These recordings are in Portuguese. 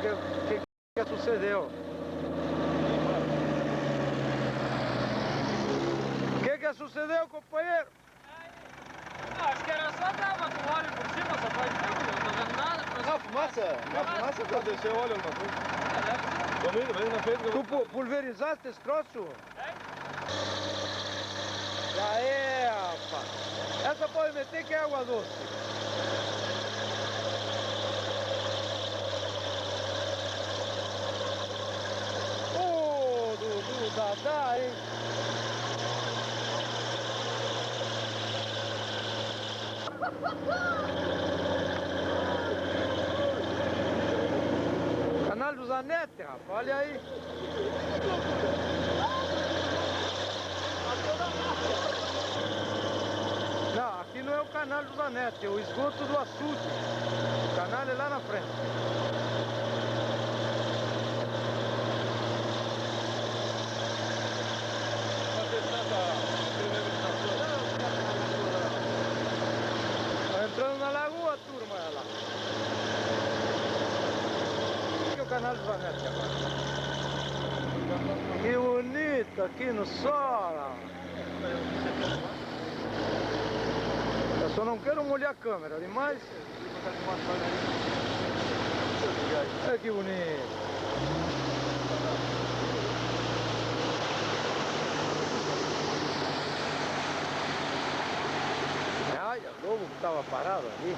que sucedeu. O que sucedeu, companheiro? Não, acho que era só dar uma óleo por cima, só faz tempo, não tô vendo nada. Na fumaça pode descer óleo alguma coisa. Domingo, vem na frente. Tu pulverizaste esse troço? É? Já é, rapaz. Essa pode meter que é água doce. Ô, Dudu, Dadá, hein? Canal do Zanetti, rapaz, olha aí. Não, aqui não é o canal do Zanetti, é o esgoto do açude. O canal é lá na frente. Tá entrando na lagoa, turma, olha lá. Aqui é o canal do Zanetti agora. Que bonito aqui no sol. Eu só não quero molhar a câmera, demais. Olha que bonito. Olha, o lobo que estava parado ali.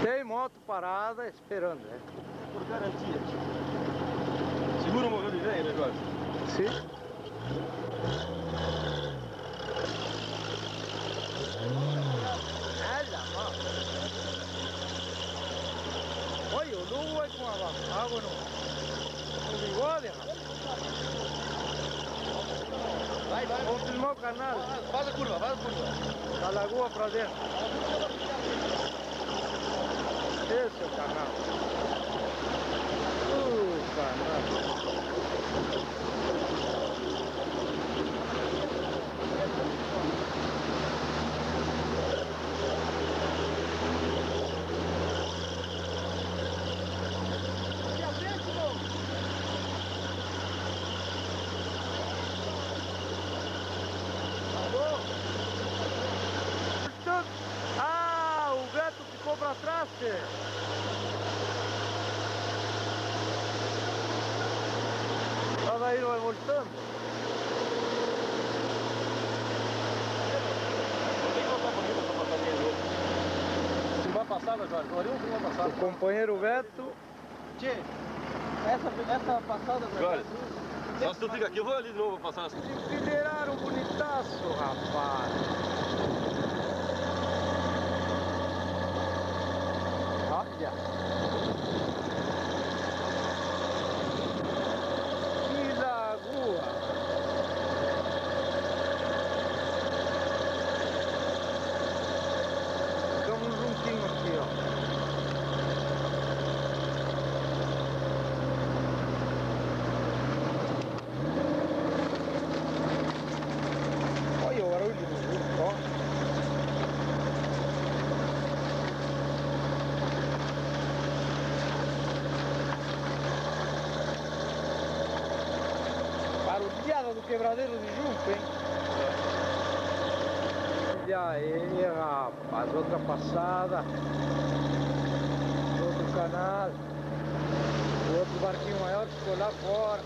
Tem moto parada esperando, né? Por garantia. Segura o modelo de velho, né, Jorge? Sim. Olha, mano. Olha, o lobo vai com a água no bigode, rapaz. Vai. Vamos filmar o canal. Faz a curva. Da lagoa pra dentro. Esse é o canal. Canal. Ah, o gato ficou pra trás, tchê. Olha aí, vai voltando. Tem que voltar bonito essa passadinha de novo. Filmar passada, Jorge. Olha um filmar passada. O companheiro Beto. Tchê, essa passada pra Jorge, só se tu fica aqui, eu vou ali de novo passar essa. Se empideraram bonitaço, rapaz. Olha. Que lagoa. Ficamos juntinho aqui, ó. Olha o barulho do rio, ó. Barulhada do quebradeiro de junco, hein? Olha aí, rapaz, outra passada. Outro canal. O outro barquinho maior ficou lá fora.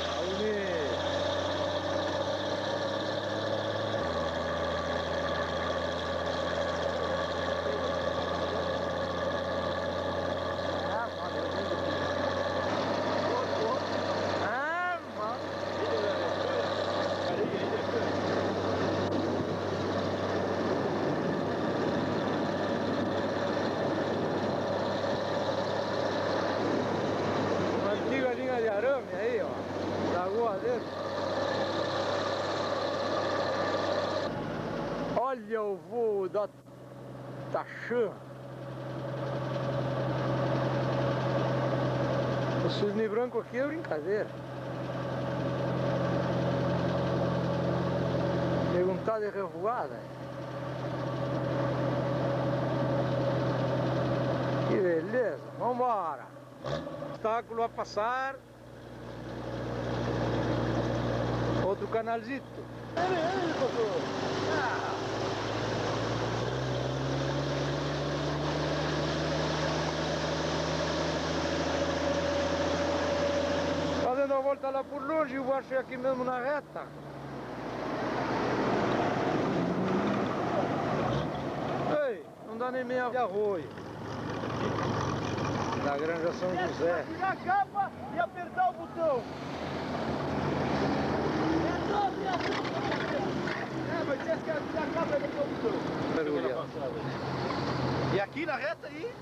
Tá bonito. Linha de arame aí, ó, lagoa dentro. Olha o voo da Taxã. O cisne branco aqui é brincadeira. de revoada. Que beleza, vambora. Obstáculo a passar. Outro canalzito. Ele, doutor. Fazendo a volta lá por longe, eu achei aqui mesmo na reta. Ei, não dá nem meia de arroio. Da Granja São José. Tirar a capa e apertar o botão. Mas tinha que tirar a capa e apertar o botão. E aqui na reta aí.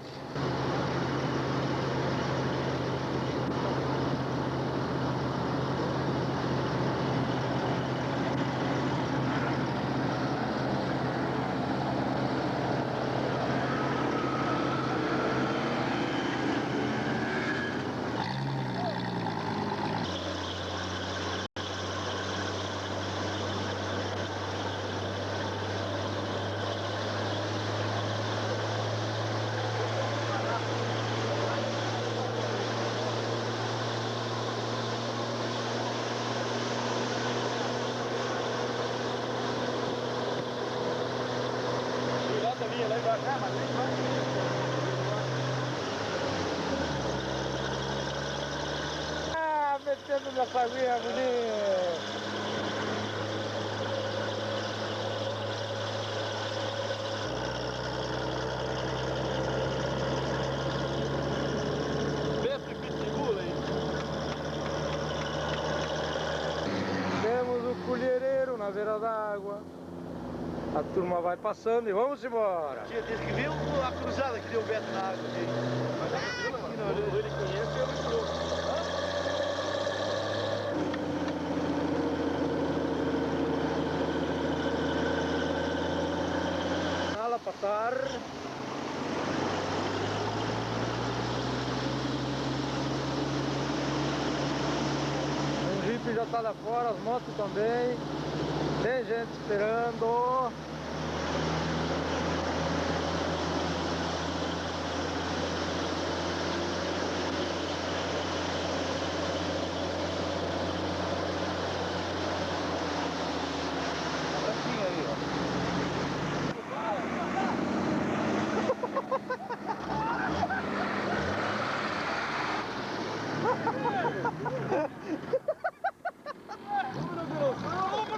Lá embaixo, mas nem vai. Ah, metendo na família, bonito. Mestre pitbull aí. Temos o colhereiro na beira d'água. A turma vai passando e vamos embora. Tinha disse que viu a cruzada que deu o Beto na água aqui. Mas ele conhece, eu não. Ala passar. O Jeep já está lá fora, as motos também. Tem gente esperando.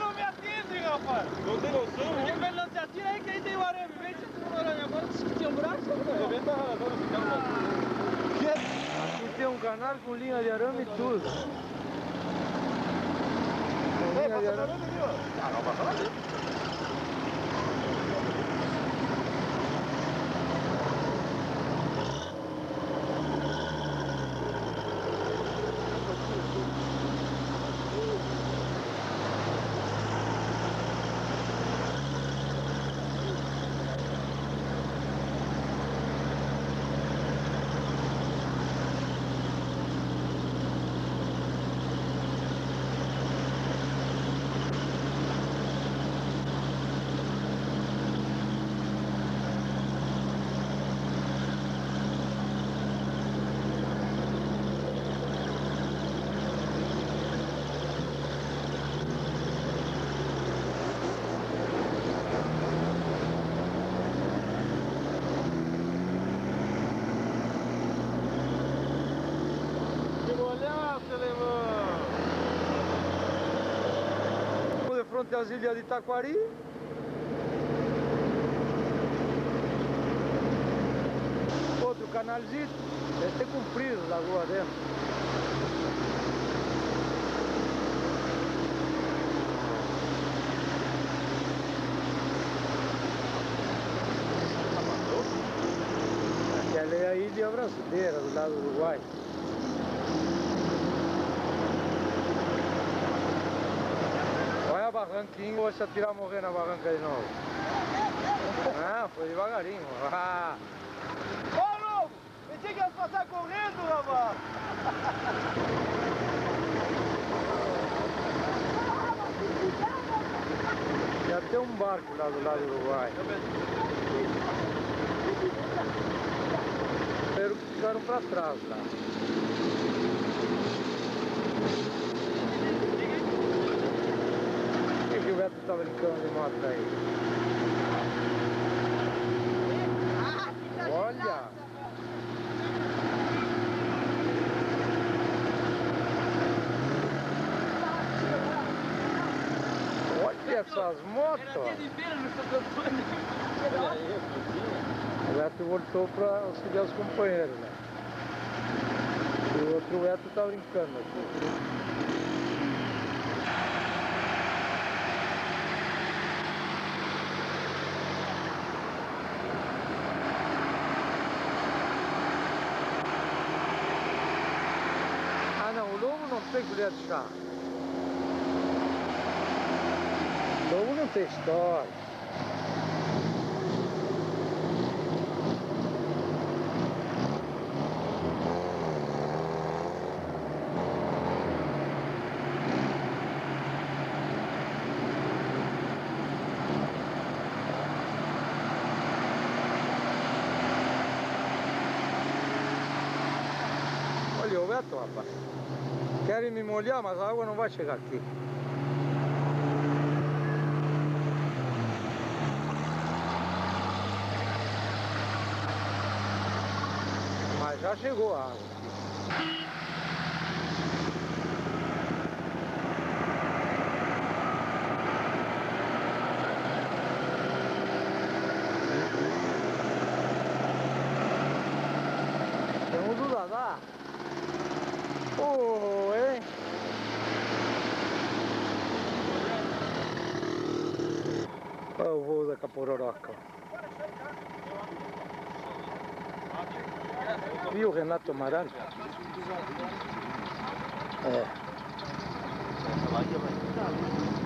Não me atende, rapaz! Não tem noção, né? Ele não se atira aí que aí tem o arame. Vem se tu no arame agora, disse que tinha um braço. Arrebenta a raladora, fica Aqui tem um canal com linha de arame e tudo. Com linha de arame. ali, ó. Ah, não, passa lá dentro. De frente às ilhas de Itaquari. Outro canalzinho. Deve ter comprido a lagoa dentro. Aquela é a ilha brasileira do lado do Uruguai. Olha a barranquinha, vou se atirar morrer na barranca de novo. Ah, foi devagarinho. Ah. Ô, louco! Pensei que ia passar correndo, rapaz! Já tem um barco lá do lado do Uruguai. Espero que ficaram para trás lá. Por que o Beto tá brincando de moto aí? Olha! Olha essas motos! O Beto voltou para auxiliar os companheiros, né? E o outro Beto tá brincando aqui. Ah não, o lobo não tem colher de chá. O lobo não tem história. Olha o Beto, rapaz. Querem me molhar, mas a água não vai chegar aqui. Mas já chegou a água aqui. Temos o Dadá. Oh, hein? Olha o voo da Capororoca. Viu o Renato Amarante? É.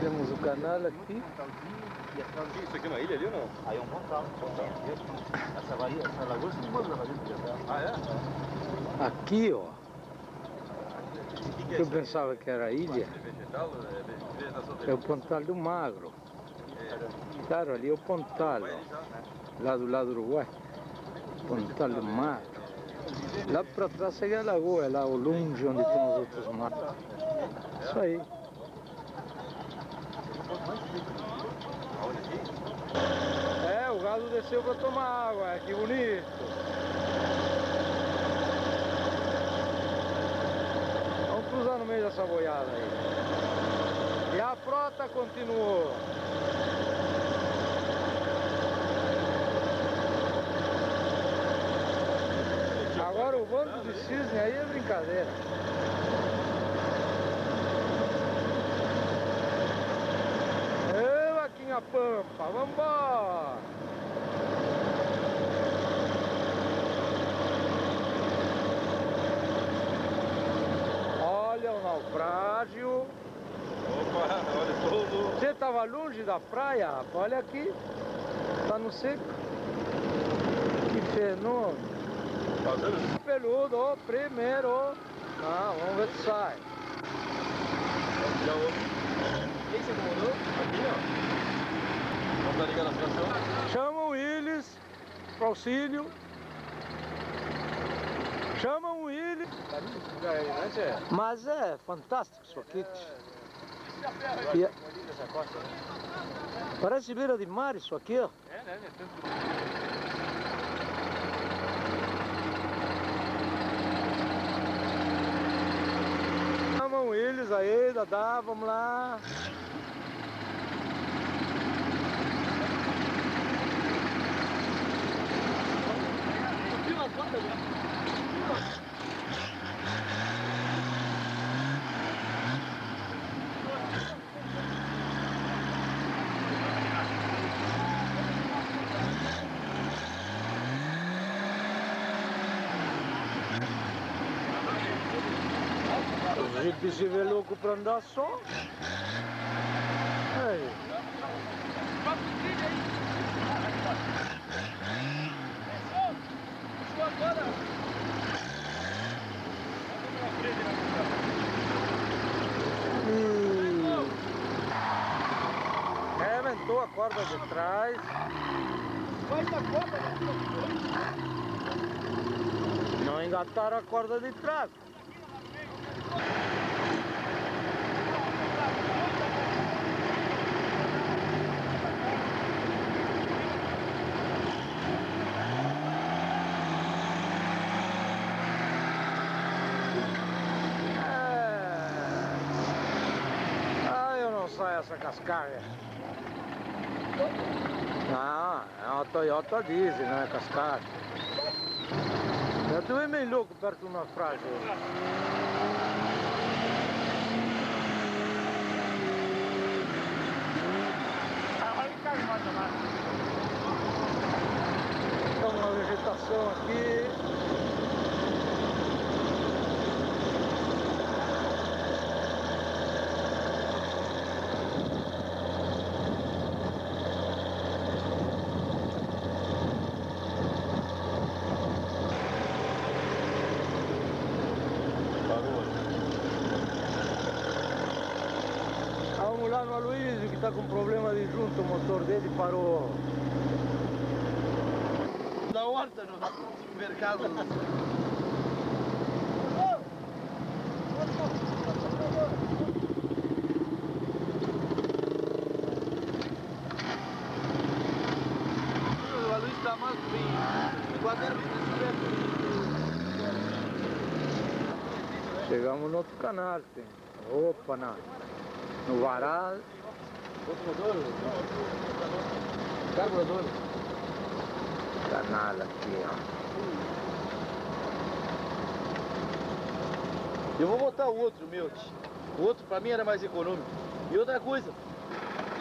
Temos o canal aqui. Isso aqui é uma ilha ali ou não? Aí é um pontal. Essa Bahia, essa lagoa, você não manda da Bahia do Piauí. Ah, é? Aqui, ó. Eu pensava que era ilha. É vegetal? É vegetação É o Pontal do Magro. Claro, ali é o Pontal, ó. Lá do lado do Uruguai. Pontal do Magro. Lá pra trás segue a lagoa, é lá ao longe onde tem os outros matos. Isso aí. É, o gado desceu pra tomar água, que bonito. Vamos cruzar no meio dessa boiada aí. E a frota continuou. Agora o bando de cisne aí é brincadeira. Ê, vaquinha pampa, vambora! Olha o naufrágio. Opa, olha todo. Você estava longe da praia, rapaz, olha aqui. Tá no seco. Que fenômeno. Peludo, ó, primeiro. Ah, vamos ver se sai. Vamos tirar o outro. Quem você incomodou? Aqui, ó. Vamos dar ligado a situação. Chama o Willis pro auxílio. Chama o Willis. Mas é fantástico isso aqui. E é- Parece beira de mar isso aqui, ó. É, né? Chamam eles aí, Dadá, vamos lá. O Jeep se vê louco pra andar só. Aí. Reventou a corda de trás. Vai na corda, Não engataram a corda de trás. Eu não sei essa cascaia. Não, é uma Toyota Diesel, não é cascaia. Eu estou meio louco perto de uma frase. Tem uma vegetação aqui. Vamos lá no Aloysio que está com problema de junto, o motor dele parou. Na horta, no mercado. A luz está mais bem. Chegamos no outro canal, tem. Opa, não. No varal. Outro motor? Carburador. Canal aqui, ó. Eu vou botar o outro, meu. O outro pra mim era mais econômico. E outra coisa.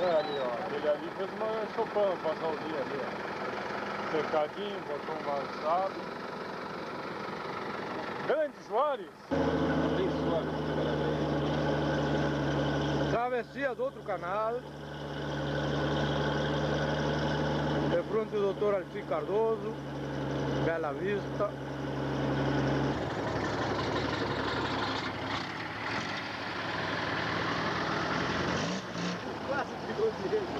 Ali, ó. Ele ali fez uma sopão, passar o dia ali, ó. Cercadinho, botou um lançado. Grande Soares! Bem suave. Travessia do outro canal. De frente do Dr. Alci Cardoso. Bela Vista. Quase pegou direito.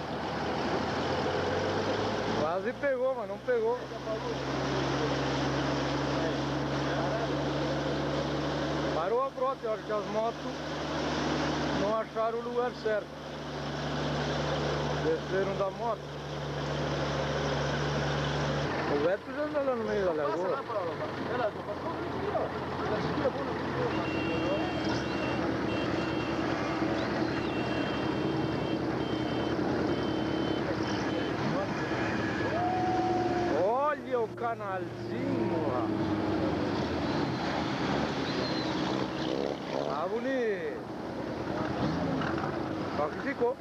Quase pegou, mas não pegou. Parou a brota, olha que as motos não acharam o lugar certo. Desceram da moto. O Beto já anda lá no meio da lagoa. Ela só passou aqui, ó. Ela subiu a bola. Olha o canalzinho lá. Tá bonito. Só que ficou.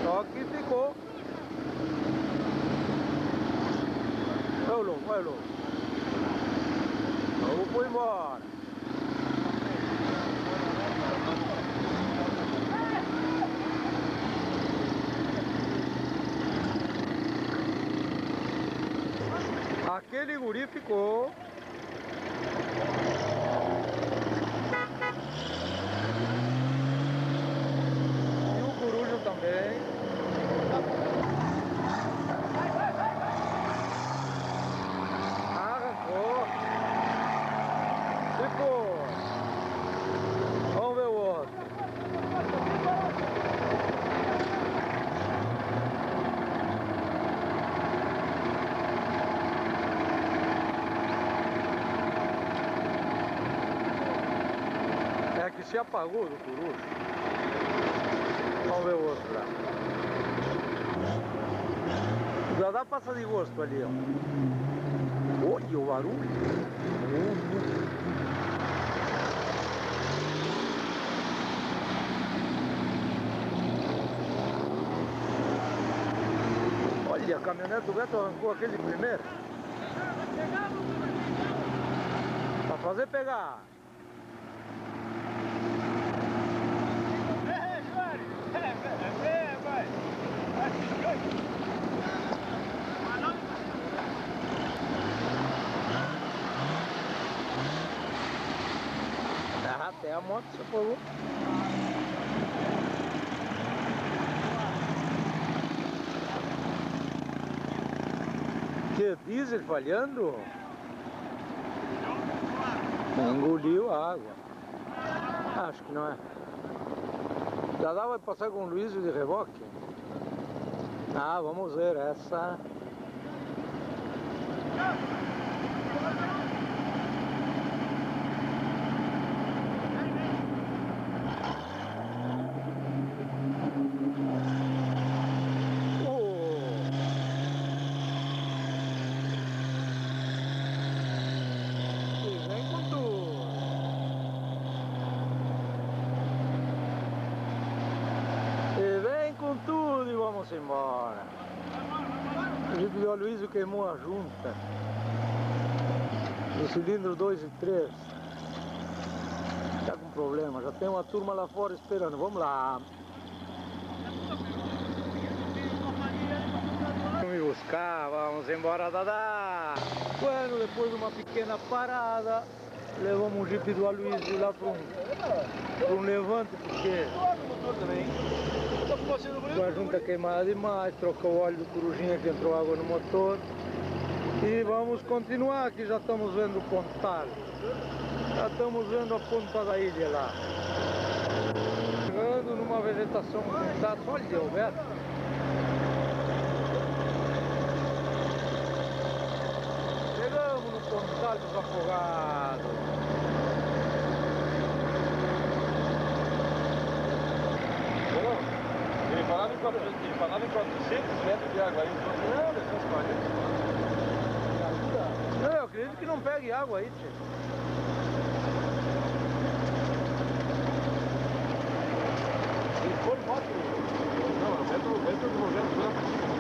Só que ficou. Vai, louco, vai, louco. Vamos por embora. Aquele guri ficou. E o coruja também. Arrancou. Ficou. Vamos ver o outro. É que se apagou do coruja. Vamos ver o outro lá. Já dá passa de gosto ali, ó. Olha o barulho. Olha, a caminhonete do Beto arrancou aquele primeiro. Pra fazer pegar. Até a moto se apagou. que? Diesel falhando? Engoliu a água. Acho que não é. Dadá vai passar com o Luiz de reboque? Ah, vamos ver essa. Vamos embora. O Jeep do Aloysio queimou a junta do cilindro 2 e 3. Tá com problema, já tem uma turma lá fora esperando. Vamos lá. Vamos me buscar, vamos embora, Dadá. Bueno, depois de uma pequena parada, levamos o Jeep do Aloysio lá para um levante, porque com a junta queimada demais, trocou o óleo do Corujinha que entrou água no motor. E vamos continuar, que já estamos vendo o Pontal. Já estamos vendo a ponta da ilha lá. Chegando numa vegetação contada. Olha, Alberto. Chegamos no Pontal dos Afogados. Ele falava em 400 metros de água aí, não, desceu uns 40. Não, eu acredito que não pegue água aí, tio. Se for moto, não, metro de movimento lá pra cima.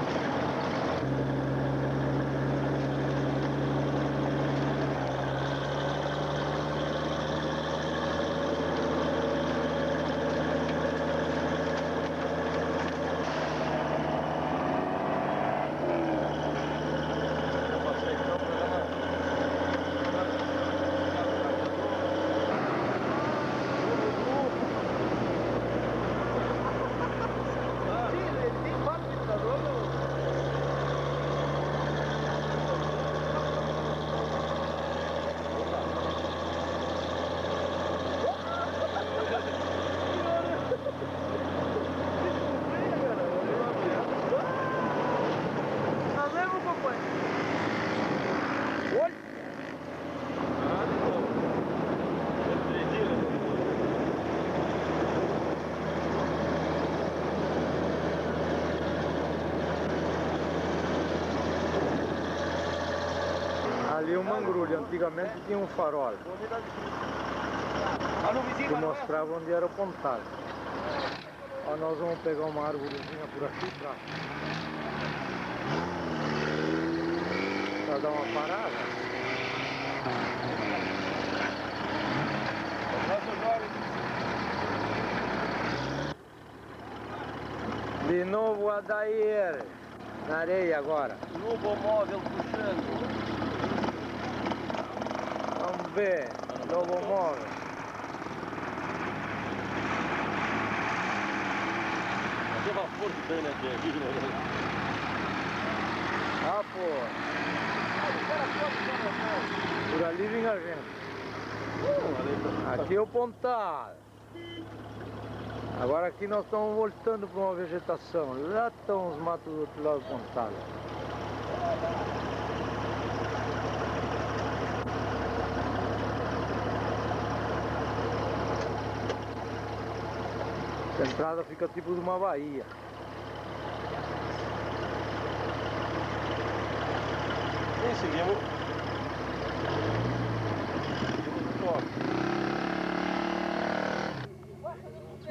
Ali o Mangrulho, antigamente tinha um farol que mostrava onde era o Pontal. Ó, nós vamos pegar uma árvorezinha por aqui pra dar uma parada. De novo a Adair na areia agora. Lobo móvel puxando. Vamos ver, lobo móvel. Tem uma força né, aqui, né? Ah, pô. Por ali vem a gente. Aqui é o Pontal. Agora aqui nós estamos voltando para uma vegetação. Lá estão os matos do outro lado do Pontal. A entrada fica tipo de uma baía. E seguimos.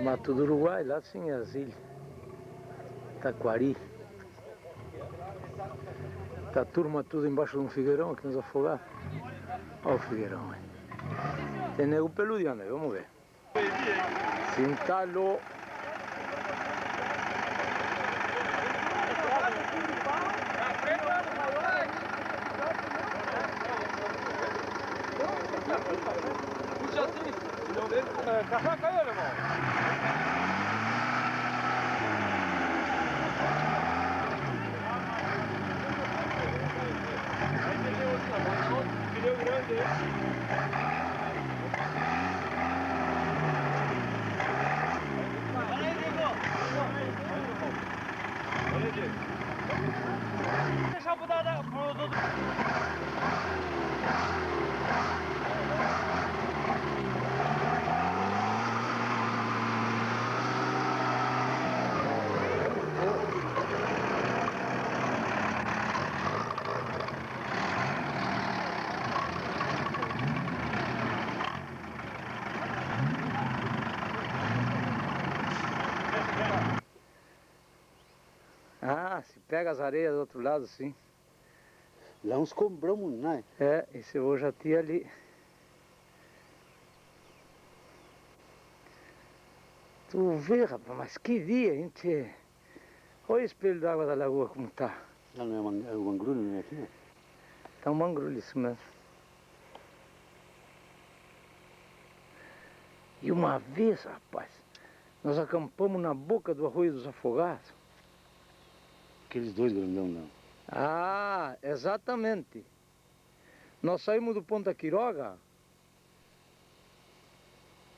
Mato do Uruguai, lá sim, as ilhas. Taquari. Tá a turma tudo embaixo de um figueirão aqui nos Afogados. Olha o figueirão aí. Tem nego peludiano aí, vamos ver. Se entalou. Puxa assim, casaca aí, alemão. Deixa eu mudar pro do... Ah, se pega as areias do outro lado, sim. Lá uns compramos, né? É, esse eu já tinha ali. Tu vê, rapaz, mas que dia, gente. Olha o espelho d'água da lagoa como tá. Lá não é o mangrulho, não é aqui, né? Tá um mangrulho isso mesmo. E uma vez, rapaz, nós acampamos na boca do Arroio dos Afogados. Aqueles dois grandão não. Ah, exatamente. Nós saímos do Ponta Quiroga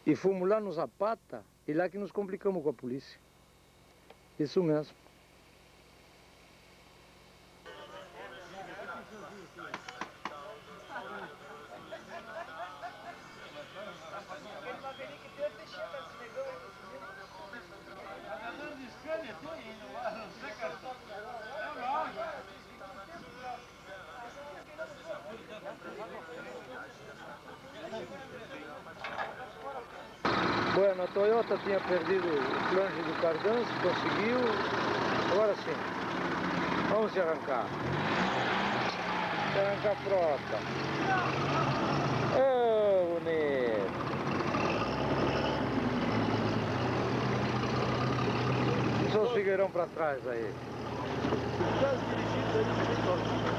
e fomos lá no Zapata e lá que nos complicamos com a polícia. Isso mesmo. Bueno, a Toyota tinha perdido o flange do cardanço, conseguiu. Agora sim, vamos se arrancar. Se arrancar a frota. Oh, bonito. Só os figueirão para trás aí.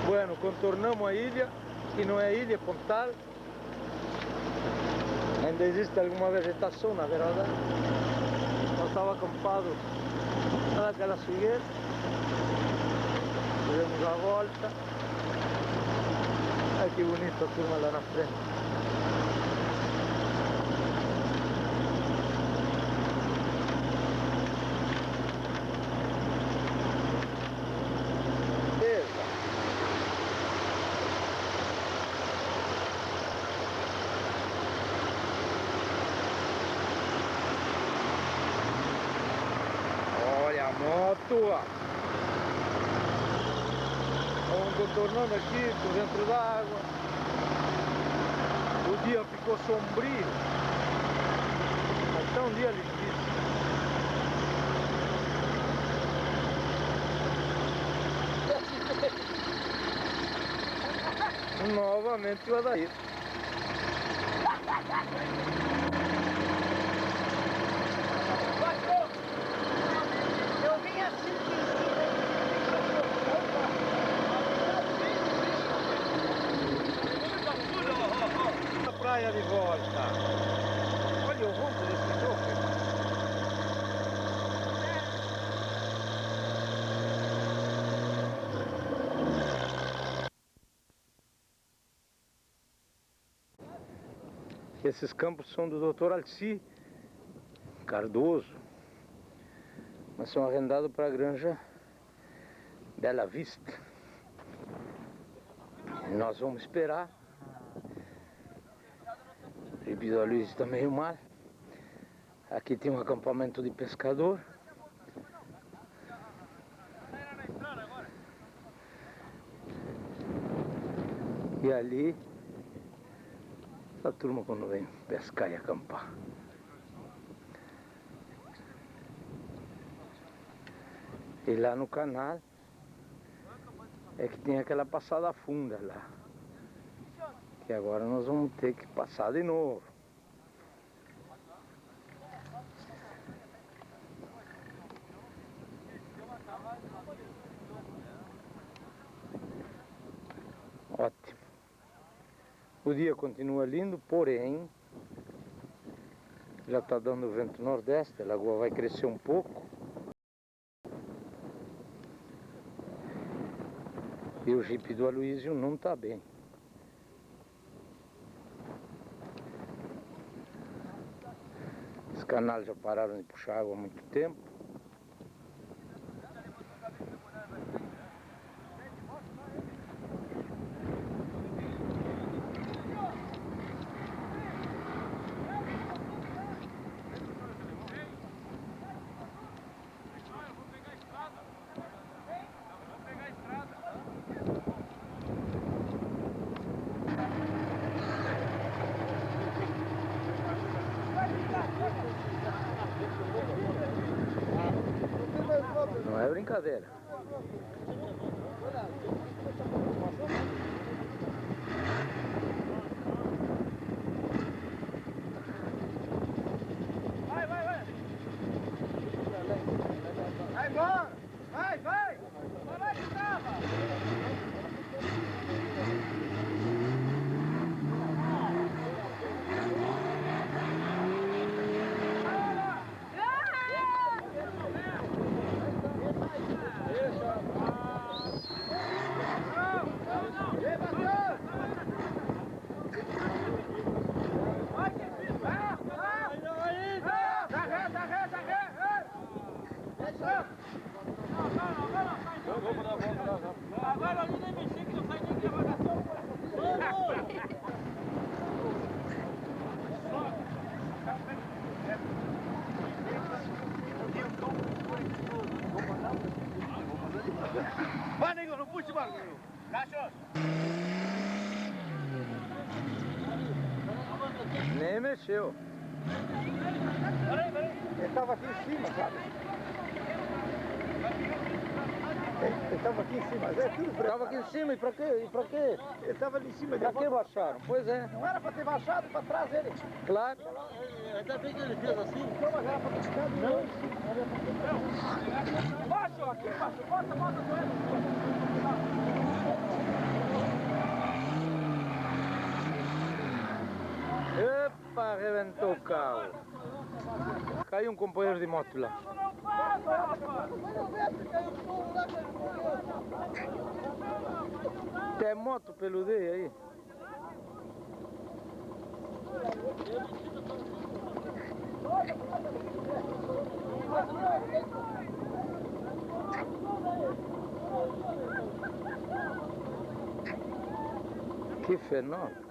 Bueno, contornamos a ilha, que não é ilha, é Pontal. Ainda existe alguma vegetação, na verdade. Nós estávamos acampados naquelas figueiras. Fizemos a volta. Olha que bonita a turma lá na frente. Olha a moto! Vamos contornando aqui por dentro da água. O dia ficou sombrio. Mas está um dia lindíssimo. Novamente o Adair. Eu vim assim A praia de volta. Olha o rombo desse jogo. Esses campos são do Dr. Alci Cardoso, mas são arrendados para a granja Bela Vista. E nós vamos esperar. O Ribeiro da Luiz está meio mal. Aqui tem um acampamento de pescador. E ali a turma quando vem pescar e acampar. E lá no canal é que tem aquela passada funda lá. Que agora nós vamos ter que passar de novo. Ótimo. O dia continua lindo, porém já está dando vento nordeste, a lagoa vai crescer um pouco. E o jipe do Aloysio não está bem. canais já pararam de puxar água há muito tempo. Não é brincadeira. Vai, vai, vai! Vai embora! Vai, vai! Vai lá que trava! Agora ali nem mexer que não sai nem gravação. Vai, nego, não puxe o barco, nego. Cachorro. Nem mexeu. Ele estava aqui em cima, sabe? Ele estava aqui em cima, é tudo preto. Tava aqui em cima, e pra quê? E pra quê? Ele estava ali em cima. Pra que baixaram? Pois é, Não era para ter baixado, para trás ele. claro. Ainda bem que ele fez assim. Não, mas era para ter ficado. Não. Baixa, ó, aqui, baixa. Bota com ele. Epa, arrebentou o carro. Caiu um companheiro de moto lá. Tem moto peludeia aí. Que fenômeno.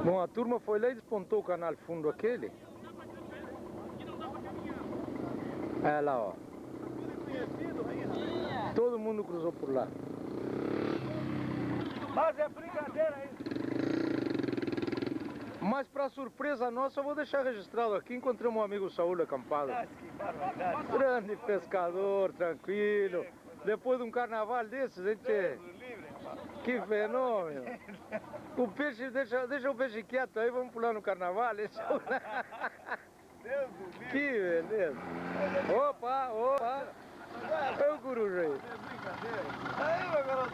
Bom, a turma foi lá e despontou o canal fundo aquele. É lá, ó. Todo mundo cruzou por lá. Mas é brincadeira aí. Mas para surpresa nossa, eu vou deixar registrado aqui. Encontrei um amigo Saúl acampado. Grande pescador, tranquilo. Depois de um carnaval desses, a gente... Que fenômeno! O peixe, deixa o peixe quieto aí, vamos pular no carnaval. Que beleza! Opa, opa! É o coruja aí. Aí, meu garoto.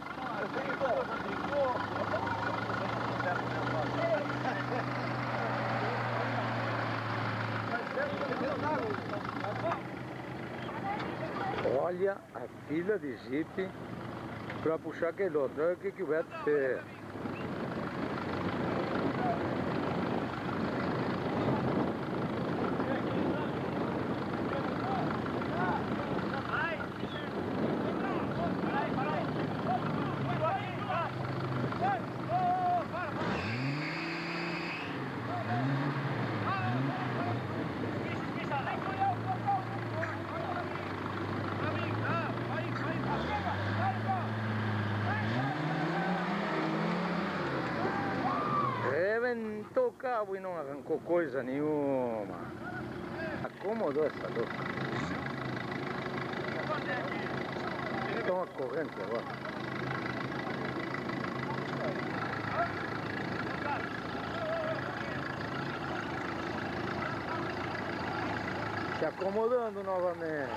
Olha a fila de jipe para puxar aquele outro. Olha o que o Beto fez. Reventou o cabo e não arrancou coisa nenhuma. Acomodou essa louca. Estão a corrente agora. Se acomodando novamente.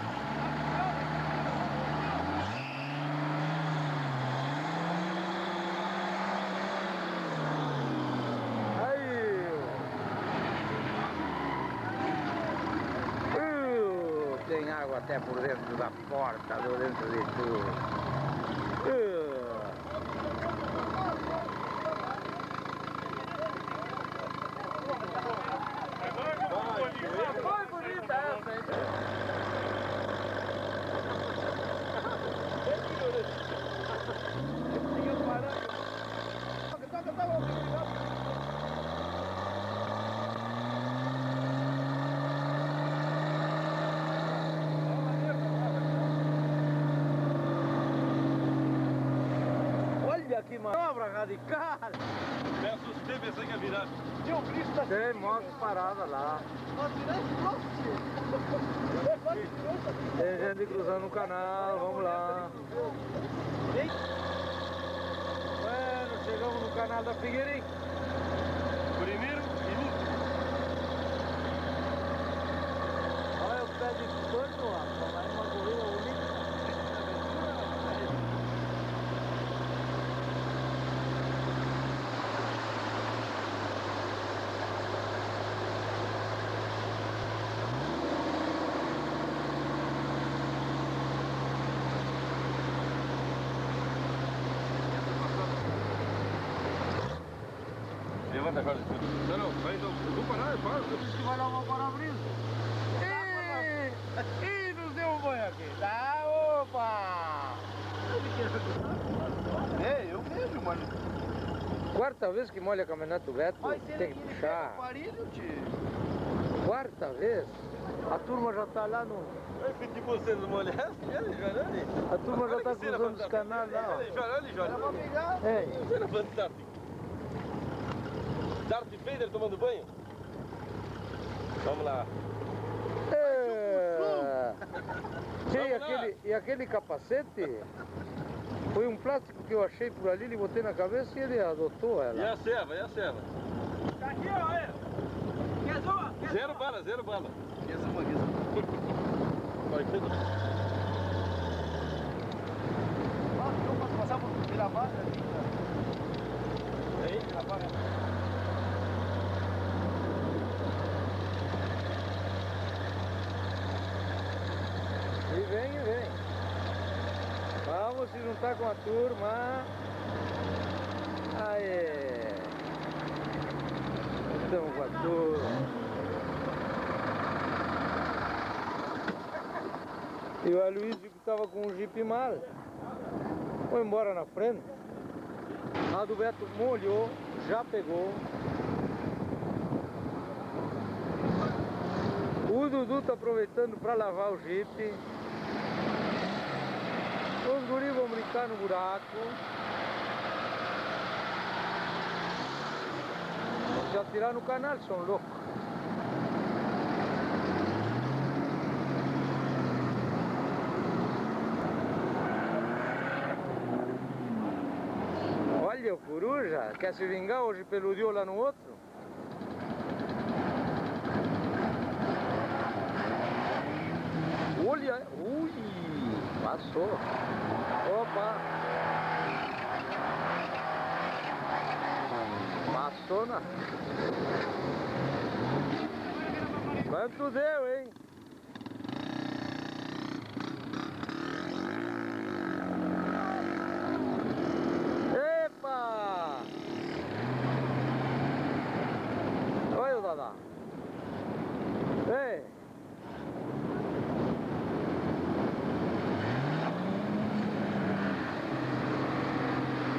Tem água até por dentro da porta, por dentro de tudo. Foi bonita essa, hein? Olha que manobra radical! Me assustei, pensei que ia virar. Tinha um Cristo da Tem moto parada lá. Tem gente cruzando o canal, vamos lá. Bueno, chegamos no canal da Figueirinha. Primeiro e último. Olha o pé de pano, rapaz, vai uma corrida bonita. Levanta agora. Não, vai então. Eu vou parar, eu paro. Eu preciso que vai dar uma para-brisa. Ih, nos deu um banho aqui. Tá, opa! É, eu vejo, mano. Quarta vez que molha a caminhonete do Beto, Mas se tem que ele puxar. pega o aparelho, tio. Quarta vez? A turma já tá lá no... Eu tipo vocês molhados, olha, A turma já tá cruzando os canais lá. Olha, Era pra pegar. Ei, Cena fantástica. Darth Vader tomando banho. Vamos lá. é... Sim, Vamos lá. e aquele capacete foi um plástico que eu achei por ali, ele botei na cabeça e ele adotou E ela. a ceva, e a ceva. Tá aqui, ó, aí. Quer zoar? Zero bala, zero bala. Ah, eu posso passar por Miramar aqui, cara. Aí. Miramar. E vem. Vamos se juntar com a turma. Aê! Estamos com a turma. E o Aloysio que estava com um Jeep mal foi embora na frente. A do Beto molhou, já pegou. O Dudu está aproveitando para lavar o Jeep. Os guris vão brincar no buraco. Se atirar no canal, são loucos. Olha o coruja, quer se vingar hoje pelo dio lá no outro? Olha, ui, passou. Opa. Passou na... Quanto deu, hein? Epa! Olha o Dadá. Ei!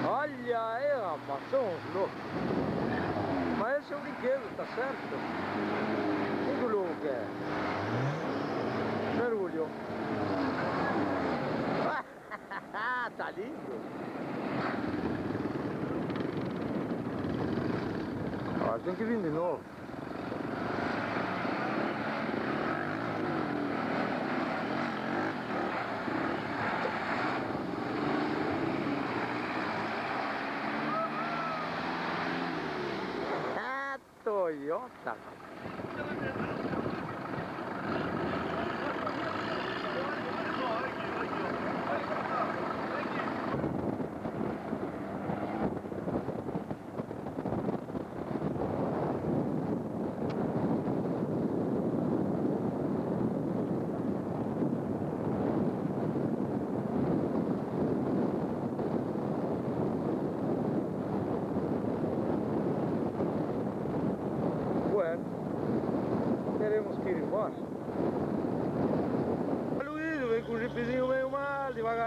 Olha aí, rapaz, são uns loucos. Mas esse é um brinquedo, tá certo? O que o louco quer? Mergulho. Tá lindo. Ó, tem que vir de novo. Toyota.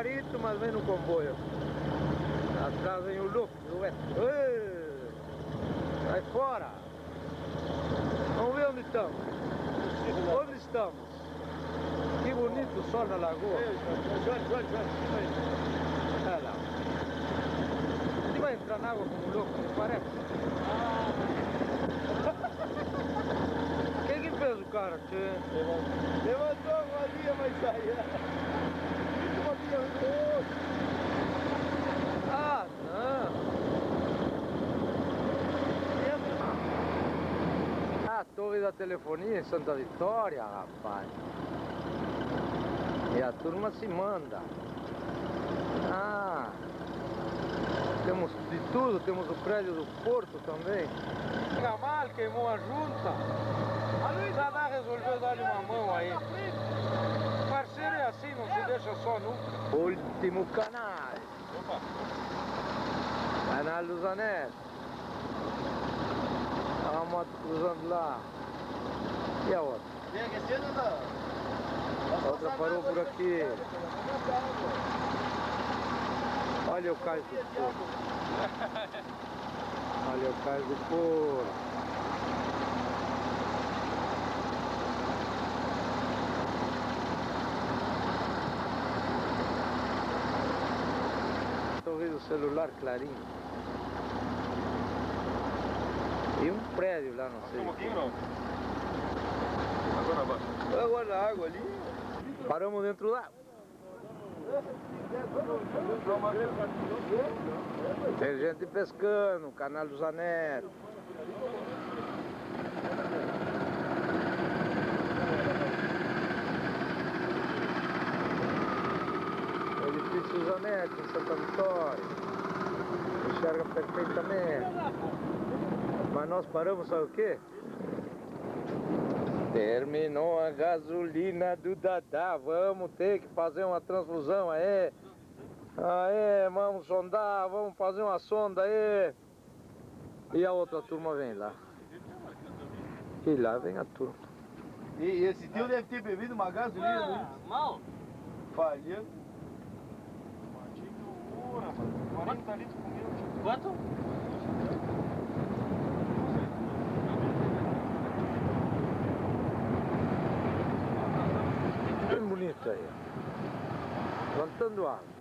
devagarito, mas vem no comboio. Atrás vem o louco, sai fora! Vamos ver onde estamos. Onde estamos? Que bonito o sol na lagoa. João. Olha lá. Ele vai entrar na água como louco, não parece? Quem que fez o cara, tchê? Levantou a valia, vai sair. Ah, não. A torre da telefonia em Santa Vitória, rapaz. E a turma se manda. Ah, temos de tudo, temos o prédio do Porto também. Pega mal, queimou a junta. Nada resolveu dar-lhe uma mão aí. Parceiro é assim, não se deixa só nunca. Último canal. Canal do Zanetti. A moto cruzando lá. E a outra? Vem aquecendo ou não? A outra parou por aqui. Olha o cais do Porto. Olha o cais do Porto. Estou vendo o celular clarinho. E um prédio lá, não sei. Um pouquinho não. Agora abaixo. Agora na água ali. Paramos dentro da... Tem gente pescando, canal do Zanetti. O edifício Zanetti em Santa Vitória. Enxerga perfeitamente. Mas nós paramos, sabe o quê? Terminou a gasolina do Dadá, vamos ter que fazer uma transfusão aí. Aê, vamos sondar, vamos fazer uma sonda aí. E a outra turma vem lá. E lá vem a turma. E esse tio deve ter bebido uma gasolina, né? Mal? Falha. 40 litros comigo. Quanto? Bem bonito aí. Plantando água.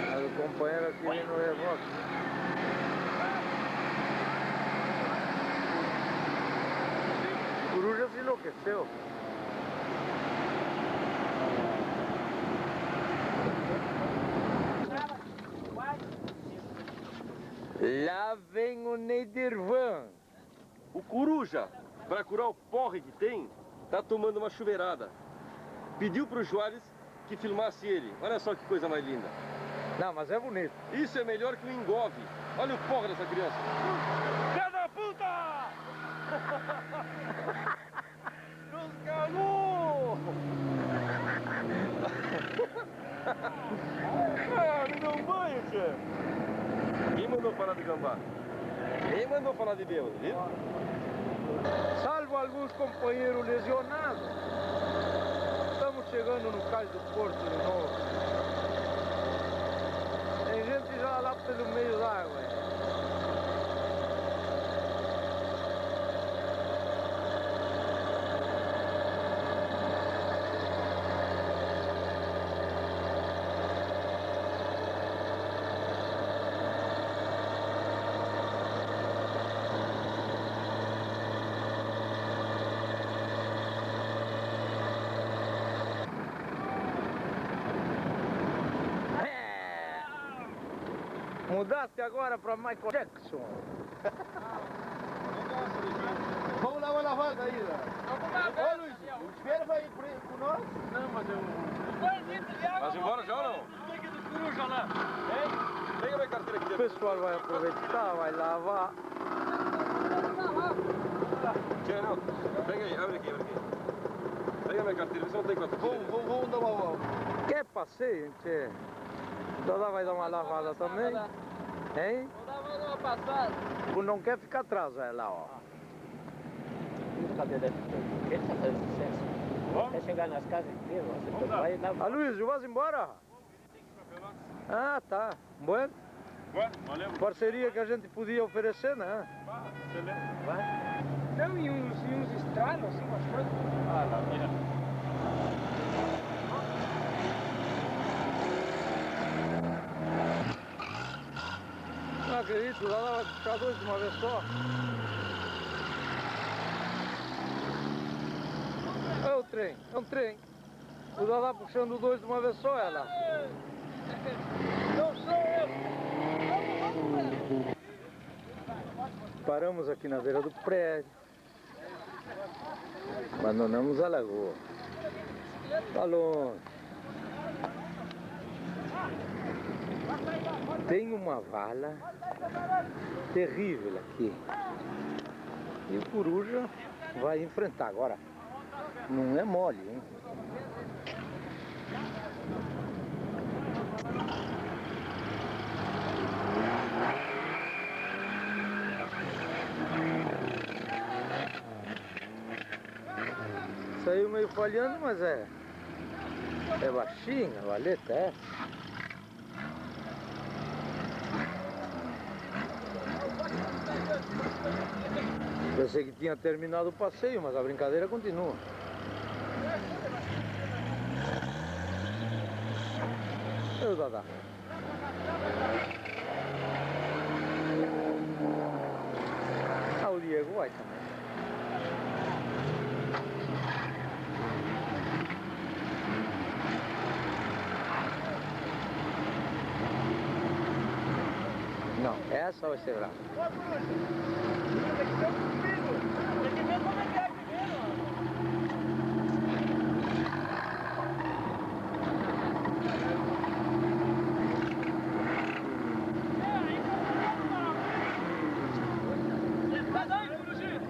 Mas o companheiro aqui vem no reboque. Coruja se enlouqueceu. Lá vem o Neidervan. O Coruja, para curar o porre que tem, tá tomando uma chuveirada. Pediu pro Juarez que filmasse ele. Olha só que coisa mais linda. Não, mas é bonito. Isso é melhor que o engove. Olha o porre dessa criança. Filha da puta! Nos cagou! Ah, me deu um banho, chefe. Quem mandou falar de gambá? Quem mandou falar de bêbado, viu? Salvo alguns companheiros lesionados. Estamos chegando no cais do Porto de novo. Tem gente já lá pelo meio da água. Mudaste agora para Michael Jackson. Vamos dar uma lavada aí, né? Ô, Luiz, o espelho vai ir com nós? Não, mas eu... 2 litros de água. Mas embora já ou não? Pega do Coruja lá. Hein? Pega minha carteira aqui O dentro. pessoal vai aproveitar, vai lavar. Tchê, não. Pega aí, abre aqui, abre aqui. Pega minha carteira, vê se não tem quanto. Vamos dar uma volta. Quer passeio, gente? Dada vai dar uma lavada também. Hein? Vou dar mais uma passada. Tu não quer ficar atrás, vai lá, ó. Cadê deve ter? Ele tá fazendo sucesso. Quer chegar nas casas inteiras, você vai lá. Aloysio, vas embora? Ah, tá. Bueno, Valeu. parceria que a gente podia oferecer, né? Excelente. Não, e uns estralos, assim, umas coisas. Ah, lá, mira. Não acredito, lá vai puxar dois de uma vez só. É o trem, é um trem. O Dadá puxando dois de uma vez só, ela. Não sou eu. Paramos aqui na beira do prédio. Abandonamos a lagoa. Tá longe. Tem uma vala terrível aqui. E o coruja vai enfrentar agora. Não é mole, hein? Saiu meio falhando, mas é baixinha a valeta, é. Pensei que tinha terminado o passeio, mas a brincadeira continua. Ô, Dadá. Ah, o Diego vai também. Não, essa vai ser brava. Tem que ver como é que é primeiro. Sai daí, corujinha.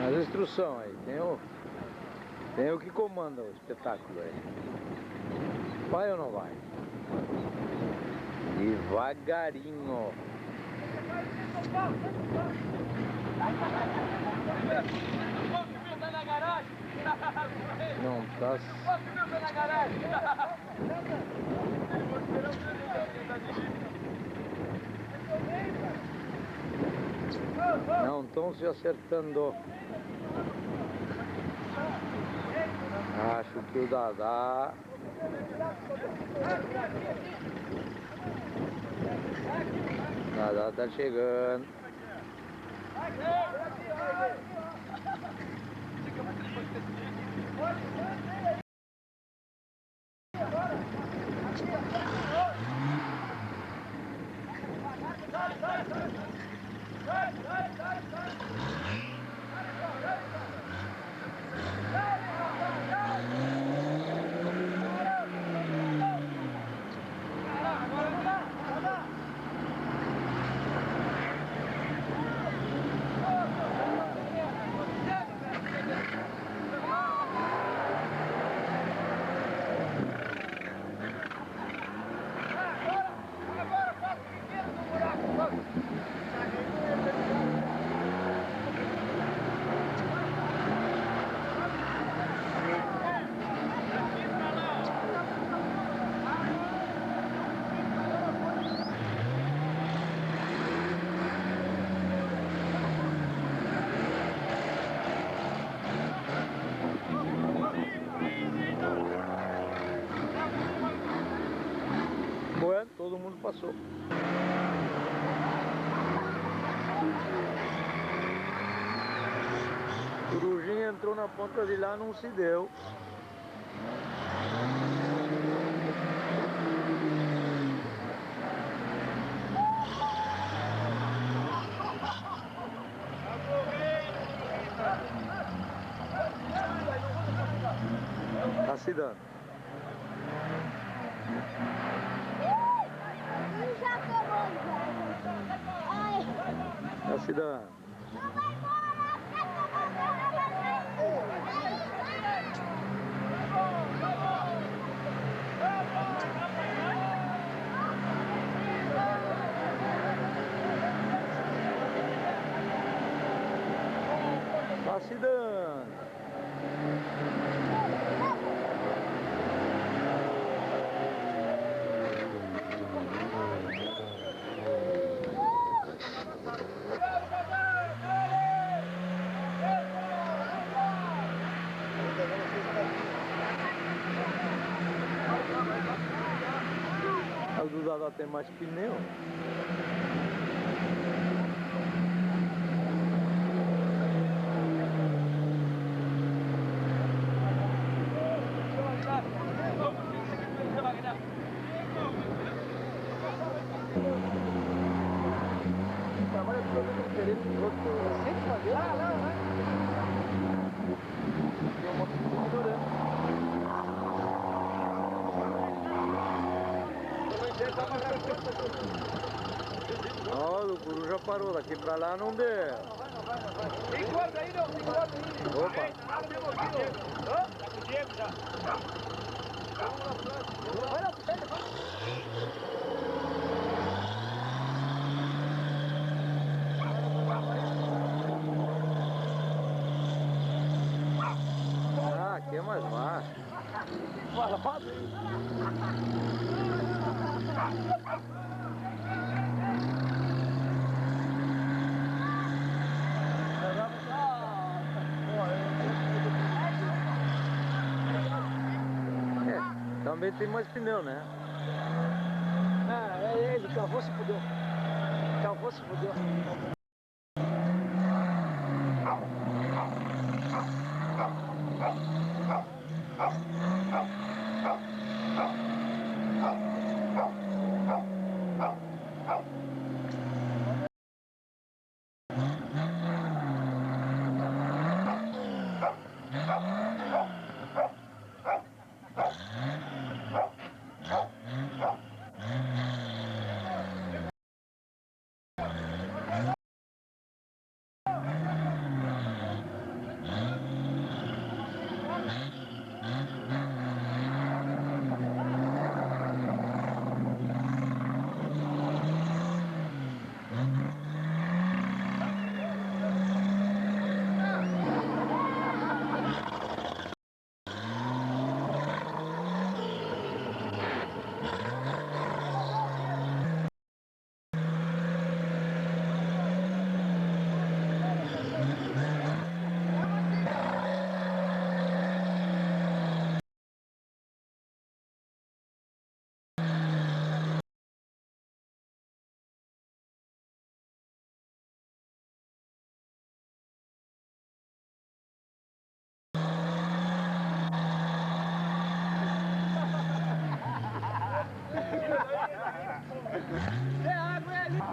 As instruções aí, tem o que comanda o espetáculo aí. Vai ou não vai? Devagarinho. Tá na garagem. Não tá. Tá na garagem. Não estão se acertando. Acho que o Dadá tá chegando. Bueno, todo mundo passou. Corujinha entrou na ponta de lá, não se deu. Tá se dando. Tá se dando. Tá se dando. A do Dadá tem mais pneu. Ó, o Guru já parou, daqui pra lá não deu. Tem corda aí, não? Tem corda aí. Opa. Ah, aqui é mais baixo. É, também tem mais pneu, né? Ah, é ele, cavou se fudeu. Cavou se fudeu.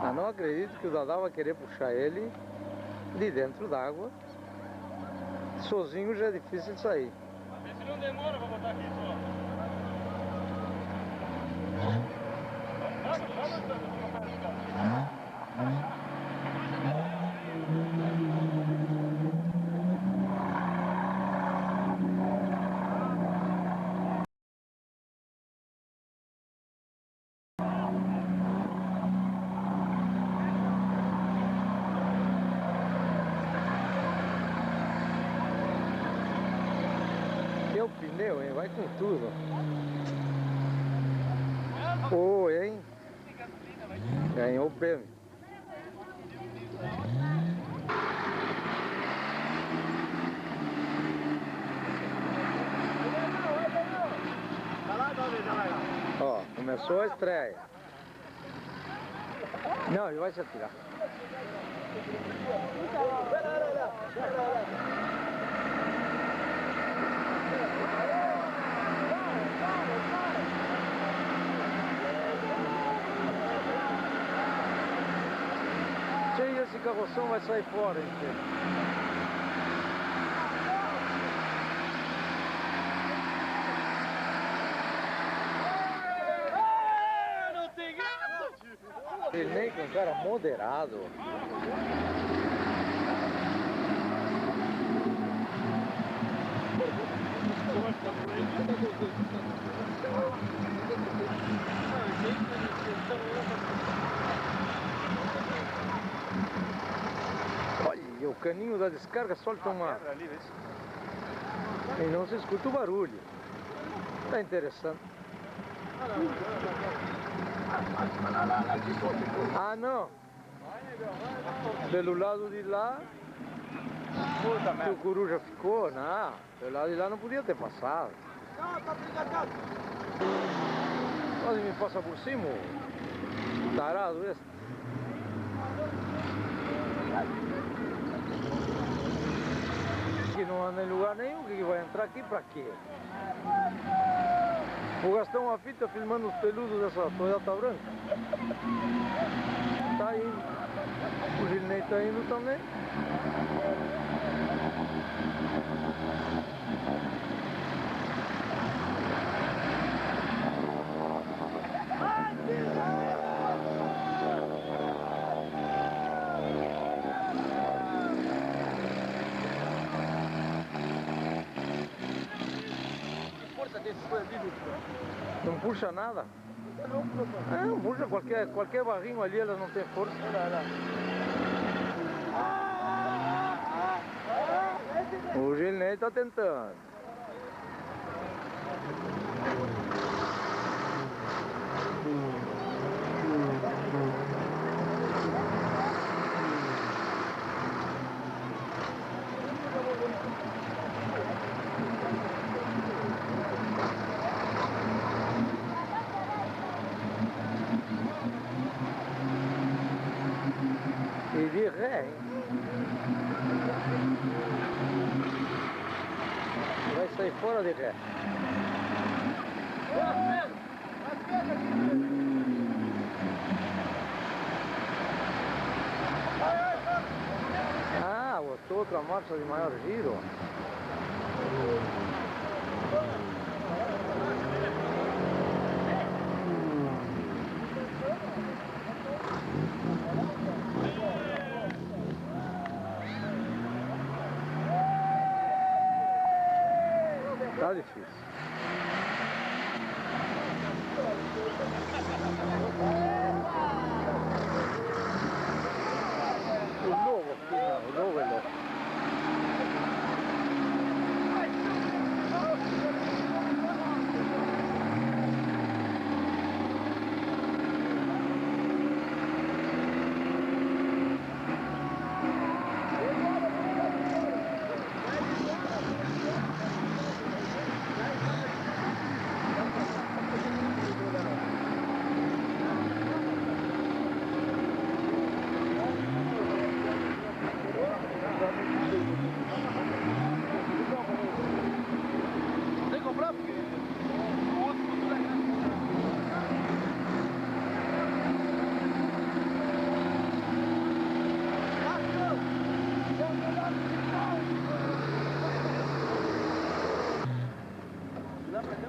Eu não acredito que o Dadá vai querer puxar ele de dentro d'água. Sozinho já é difícil de sair. Vê se não demora pra botar aqui só. Que é o pneu, hein? Vai com tudo. Oi, hein? Ganhou o prêmio. Ó, começou a estreia. Não, ele vai se atirar. esse carroção vai sair fora, gente. Não tem graça! Ele nem com um cara moderado. Olha, o caninho da descarga solta uma... E não se escuta o barulho. Tá interessante. Ah, não. Pelo lado de lá, que o coruja ficou, não. Pelo lado de lá não podia ter passado. Quase me passa por cima, o tarado este. Que não anda em lugar nenhum, que vai entrar aqui pra quê? Vou gastar uma fita filmando os peludos dessa Toyota branca. Tá indo. O Gilney tá indo também. Não puxa nada? Não puxa, qualquer barrinho ali, elas não tem força. O Gilney está tentando. E de ré, hein? Vai sair fora de ré. Ah, botou outra marcha de maior giro. Tá difícil. O lobo aqui não, o lobo é louco. Tem que comprar porque o outro futuro é grande.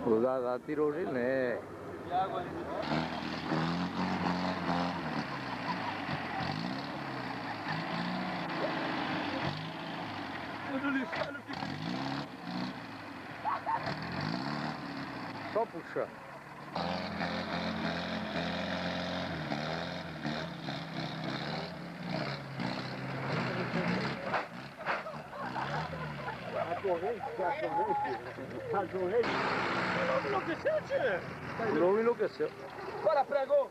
O Dada tirou o Gilney. E a água ali. Só puxar. Enlouqueceu, tia? O lobo enlouqueceu. Bora, pregou!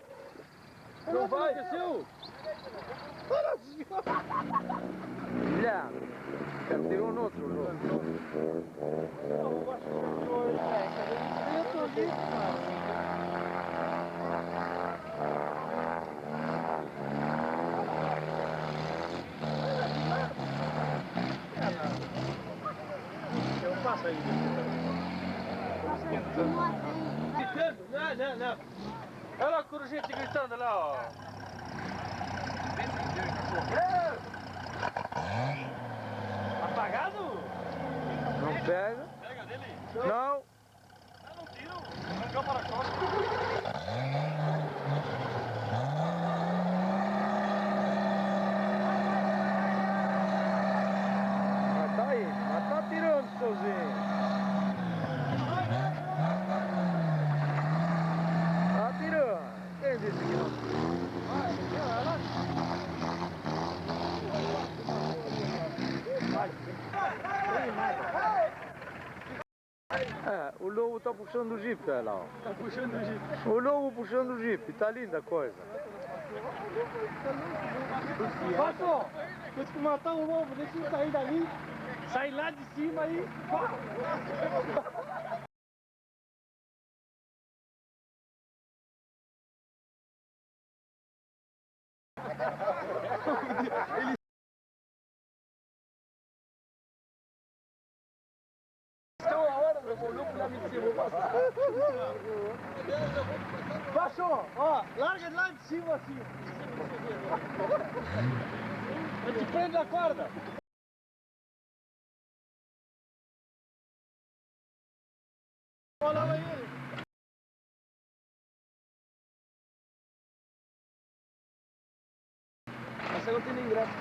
Não vai? Enlouqueceu? Já, tirou no outro lobo. Não passa aí. Gritando? Não. Olha lá a corujinha te gritando lá, ó. Apagado? Não pega? Pega dele. Não. Ah, não tira. Arrancou para fora. Mas tá aí, mas tá tirando sozinho. Tá tirando. Quem disse que não? É, o lobo tá puxando o jipe, olha lá. Ó. Tá puxando o jeep. O lobo puxando o jipe, tá linda a coisa. Passou! Temos que matar o lobo, deixa ele sair dali. Sai lá de cima aí. Baixou, ó, larga de lá de cima assim. Eu te prendo a corda. Olha lá ele. Essa não tem nem graça.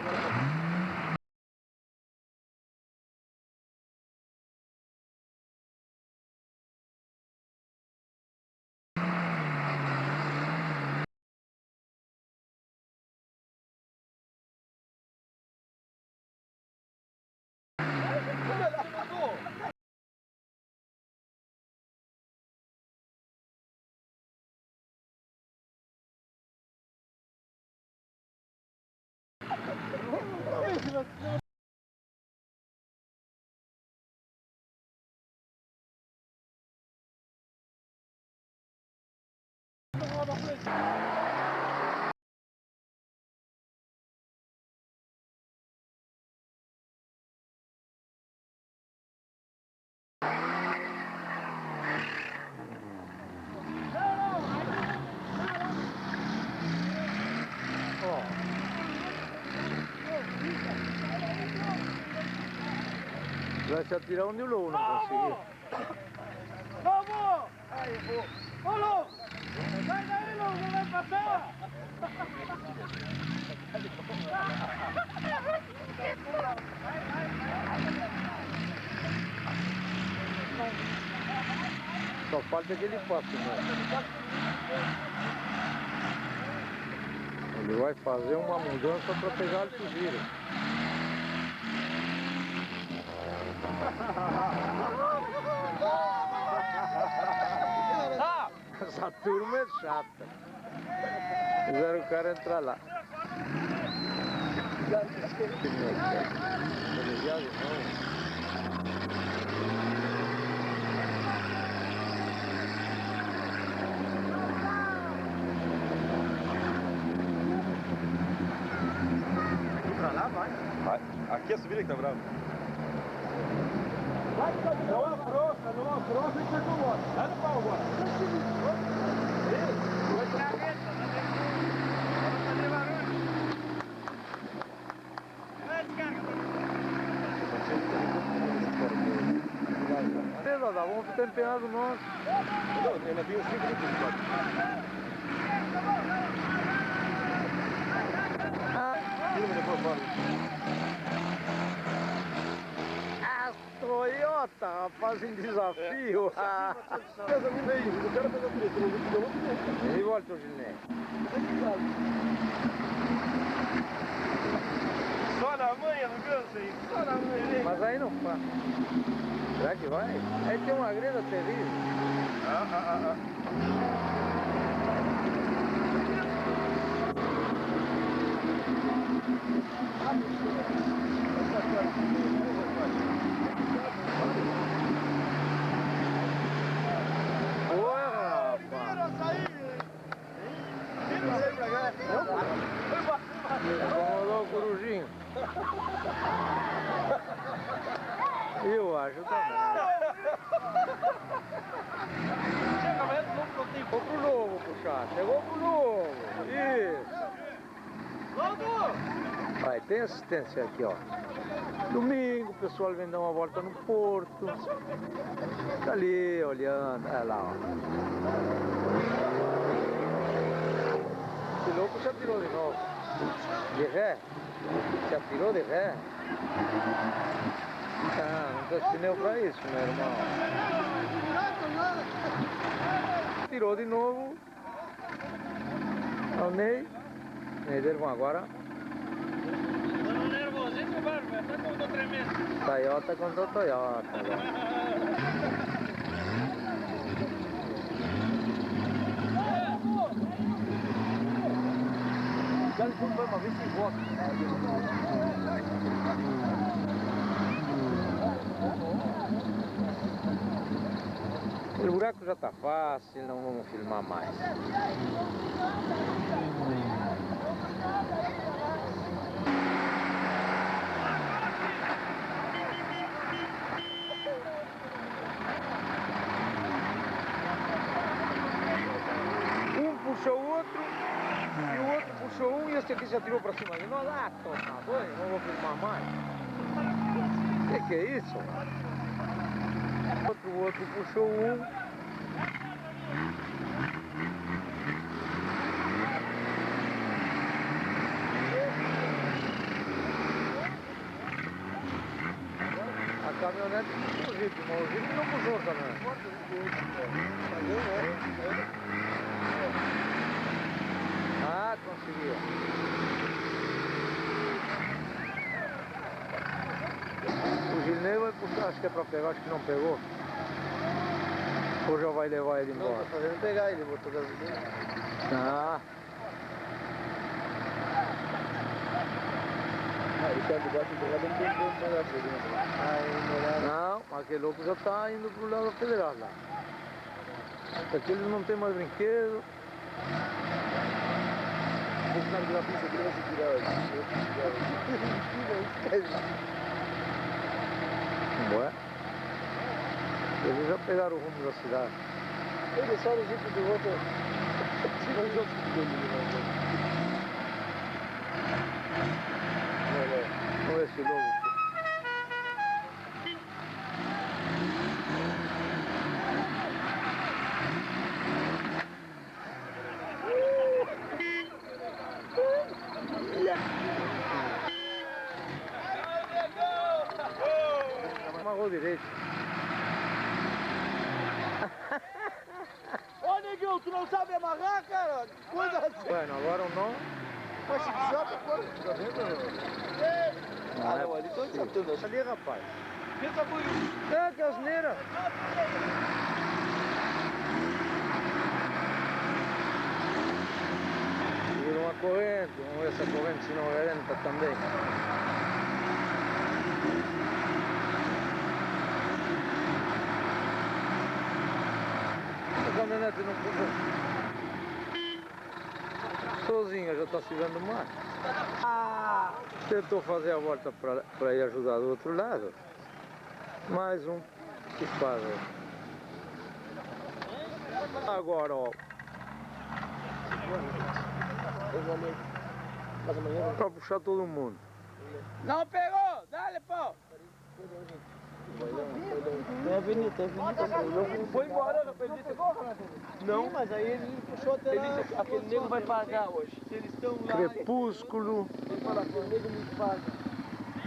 Vai se atirar onde o lobo não conseguiu. Vamos! Aí, vou. Ô, lobo! Sai daí, lobo, não vai passar! Só falta que ele passe, né? Ele vai fazer uma mudança para pegar o giro. Essa turma é chata. Fizeram o cara entrar lá. Pra lá, vai. Vai. Aqui é a subida que tá brava. Não afrouxa e você coloca. Vai no pau agora. Vai pra cabeça, não tem como fazer barulho. Vai, descarga. Beleza, vamos ficar empenhados nós. Não, ainda tem uns 5 minutos. Tira-me depois fora. Toyota, rapaz, em desafio. E volta o Giné. Só na manha no ganso aí. Só na manha. Mas aí não faz. Será que vai? Aí tem uma greda terrível. Incomodou o corujinho. Eu acho também. Chega, vai no lobo, Chegou pro lobo puxar, chegou pro lobo. Isso. Lobo! tem assistência aqui, ó. Domingo o pessoal vem dar uma volta no porto. Tá ali olhando, olha lá, ó. Esse louco se atirou de novo. De ré? Se atirou de ré? Ah, não tem pneu pra isso, meu irmão. Tirou de novo. O Ney. Ney dele, vamos agora. Tô nervosismo, Bárbara. Tá como tô tremendo. Toyota contra Toyota. Já foi uma vez sem voto. O buraco já tá fácil, não vamos filmar mais. Um puxou o outro, e o outro puxou um, e este aqui se atirou pra cima. E nós lá, toma banho, não vou filmar mais. Que é isso? O outro puxou um. A caminhonete puxou o Jeep, mas o Jeep não puxou a caminhonete. Ah, conseguiu. O Gilney vai puxar, acho que é pra pegar, acho que não pegou. Ou já vai levar ele embora? Não, tô fazendo pegar ele, botou gasolina. Ah. Aí quer ligar aqui do lado, não tem como pegar gasolina. Aí, Não, aquele louco já tá indo pro lado federal lá. Aqui eles não tem mais brinquedo. o cara da pista aqui, vai se tirar Ué? Eles já pegaram o rumo da cidade. ele só no jeito do outro. Tira os outros dele, Olha esse lobo. Amarrou direito. Ô, neguinho, tu não sabe amarrar, cara? Coisa assim. Bueno, agora o nó. Mas se desata, pô. Tá vendo? Ah, não, ali tô desatando. Ali, rapaz. Pensa por isso. É, que asneira. Vira uma corrente, vamos ver essa corrente se não renta também. A caminhonete não puxa. Sozinha já está se vendo mais. Tentou fazer a volta para ir ajudar do outro lado. Mais um que faz. Agora, ó. Para puxar todo mundo. Não pegou! Dale, pô! Tem avenida. Foi embora, não foi Não, mas aí ele puxou até lá. Aquele nego vai pagar hoje. Se eles estão lá... Crepúsculo. Ele fala, aquele nego me paga.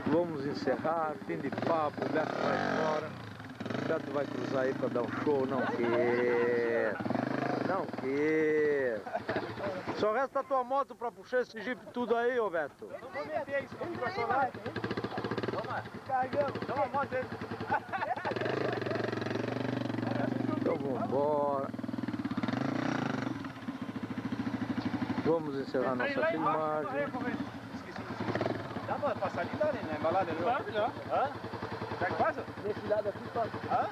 Vamos encerrar, fim de papo, o Beto vai embora. O Beto vai cruzar aí para dar um show, não quer. Não quer. Só resta a tua moto para puxar esse Jeep tudo aí, ô Beto. Não vou meter isso, vamos pra solar. Toma, carregamos, toma a moto dele. Então vamos embora. Vamos encerrar nossa filmagem. Dá pra passar ali, dá, né? Na embalada ali. Claro, melhor. Hã? Já que passa? Nesse lado aqui passa. Hã?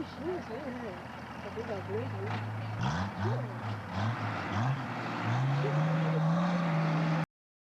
bichinho isso aí, né? Tá bem da doente, né?